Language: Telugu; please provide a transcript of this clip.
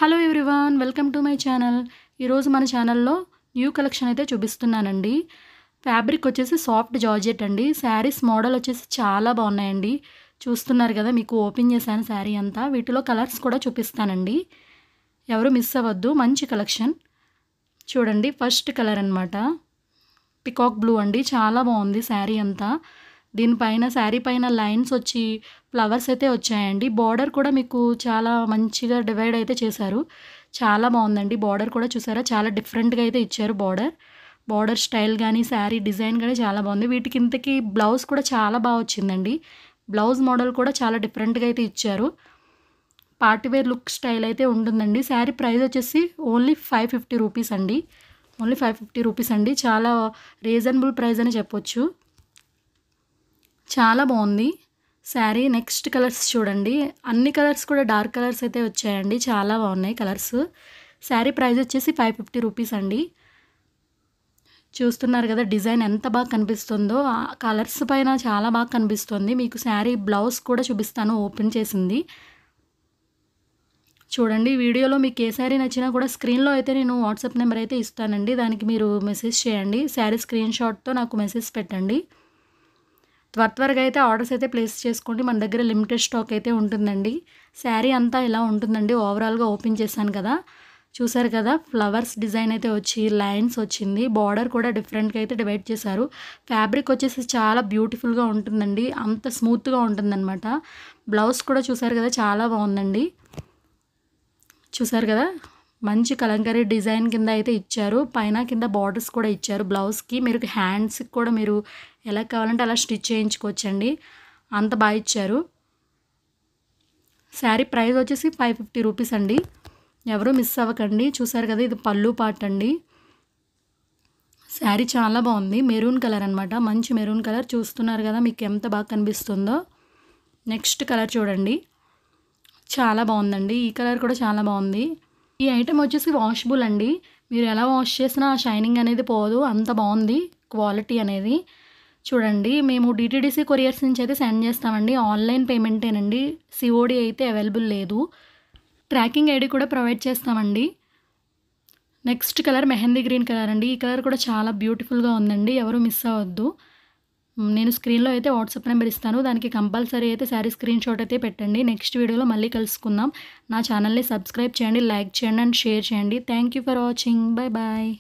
Hello everyone, welcome to my channel. ఈరోజు మన ఛానల్లో న్యూ కలెక్షన్ అయితే చూపిస్తున్నానండి. ఫ్యాబ్రిక్ వచ్చేసి సాఫ్ట్ జార్జెట్ అండి. శారీస్ మోడల్ వచ్చేసి చాలా బాగున్నాయండి. చూస్తున్నారు కదా, మీకు ఓపెన్ చేశాను శారీ అంతా. వీటిలో కలర్స్ కూడా చూపిస్తానండి, ఎవరు మిస్ అవ్వద్దు. మంచి కలెక్షన్ చూడండి. ఫస్ట్ కలర్ అనమాట పికాక్ బ్లూ అండి. చాలా బాగుంది శారీ అంతా. దీనిపైన శారీ పైన లైన్స్ వచ్చి ఫ్లవర్స్ అయితే వచ్చాయండి. బార్డర్ కూడా మీకు చాలా మంచిగా డివైడ్ అయితే చేశారు. చాలా బాగుందండి. బార్డర్ కూడా చూసారా, చాలా డిఫరెంట్గా అయితే ఇచ్చారు. బార్డర్ స్టైల్ కానీ శారీ డిజైన్ కానీ చాలా బాగుంది. వీటికి ఇంతకీ బ్లౌజ్ కూడా చాలా బాగా వచ్చిందండి. బ్లౌజ్ మోడల్ కూడా చాలా డిఫరెంట్గా అయితే ఇచ్చారు. పార్టీవేర్ లుక్ స్టైల్ అయితే ఉంటుందండి. శారీ ప్రైస్ వచ్చేసి ఓన్లీ 550 రూపీస్ అండి. ఓన్లీ 550 రూపీస్ అండి. చాలా రీజనబుల్ ప్రైస్ అని చెప్పొచ్చు. చాలా బాగుంది శారీ. నెక్స్ట్ కలర్స్ చూడండి. అన్ని కలర్స్ కూడా డార్క్ కలర్స్ అయితే వచ్చాయండి. చాలా బాగున్నాయి కలర్స్. శారీ ప్రైస్ వచ్చేసి 550 రూపీస్ అండి. చూస్తున్నారు కదా, డిజైన్ ఎంత బాగా కనిపిస్తుందో. ఆ కలర్స్ పైన చాలా బాగా కనిపిస్తుంది. మీకు శారీ బ్లౌజ్ కూడా చూపిస్తాను ఓపెన్ చేసింది. చూడండి, వీడియోలో మీకు ఏ శారీ నచ్చినా కూడా స్క్రీన్లో అయితే నేను వాట్సాప్ నెంబర్ అయితే ఇస్తానండి. దానికి మీరు మెసేజ్ చేయండి. శారీ స్క్రీన్ షాట్తో నాకు మెసేజ్ పెట్టండి. త్వరగా అయితే ఆర్డర్స్ అయితే ప్లేస్ చేసుకోండి. మన దగ్గర లిమిటెడ్ స్టాక్ అయితే ఉంటుందండి. శారీ అంతా ఇలా ఉంటుందండి. ఓవరాల్గా ఓపెన్ చేశాను కదా, చూసారు కదా, ఫ్లవర్స్ డిజైన్ అయితే వచ్చి లైన్స్ వచ్చింది. బార్డర్ కూడా డిఫరెంట్గా అయితే డివైడ్ చేశారు. ఫ్యాబ్రిక్ వచ్చేసి చాలా బ్యూటిఫుల్గా ఉంటుందండి. అంత స్మూత్గా ఉంటుందన్నమాట. బ్లౌజ్ కూడా చూసారు కదా, చాలా బాగుందండి. చూసారు కదా, మంచి కలంకారీ డిజైన్ కింద అయితే ఇచ్చారు. పైన కింద బార్డర్స్ కూడా ఇచ్చారు. బ్లౌజ్కి మీరు హ్యాండ్స్కి కూడా మీరు ఎలా కావాలంటే అలా స్టిచ్ చేయించుకోవచ్చండి. అంత బాగా ఇచ్చారు. శారీ ప్రైస్ వచ్చేసి 550 రూపీస్ అండి. ఎవరు మిస్ అవ్వకండి. చూసారు కదా, ఇది పళ్ళు పార్ట్ అండి. శారీ చాలా బాగుంది. మెరూన్ కలర్ అనమాట. మంచి మెరూన్ కలర్. చూస్తున్నారు కదా, మీకు ఎంత బాగా కనిపిస్తుందో. నెక్స్ట్ కలర్ చూడండి, చాలా బాగుందండి. ఈ కలర్ కూడా చాలా బాగుంది. ఈ ఐటెం వచ్చేసి వాషబుల్ అండి. మీరు ఎలా వాష్ చేసినా షైనింగ్ అనేది పోదు. అంత బాగుంది క్వాలిటీ అనేది. చూడండి, మేము డిటీడీసీ కొరియర్స్ నుంచి అయితే సెండ్ చేస్తామండి. ఆన్లైన్ పేమెంటేనండి. సిఓడి అయితే అవైలబుల్ లేదు. ట్రాకింగ్ ఐడి కూడా ప్రొవైడ్ చేస్తామండి. Next colour mehndi green colour అండి. ఈ కలర్ కూడా చాలా బ్యూటిఫుల్గా ఉందండి. ఎవరు మిస్ అవ్వద్దు. నేను స్క్రీన్లో అయితే వాట్సాప్ నెంబర్ ఇస్తాను. దానికి కంపల్సరీ అయితే శారీ స్క్రీన్ షాట్ అయితే పెట్టండి. నెక్స్ట్ వీడియోలో మళ్ళీ కలుసుకుందాం. నా ఛానల్ని సబ్స్క్రైబ్ చేయండి, లైక్ చేయండి అండ్ షేర్ చేయండి. Thank you for watching. Bye bye.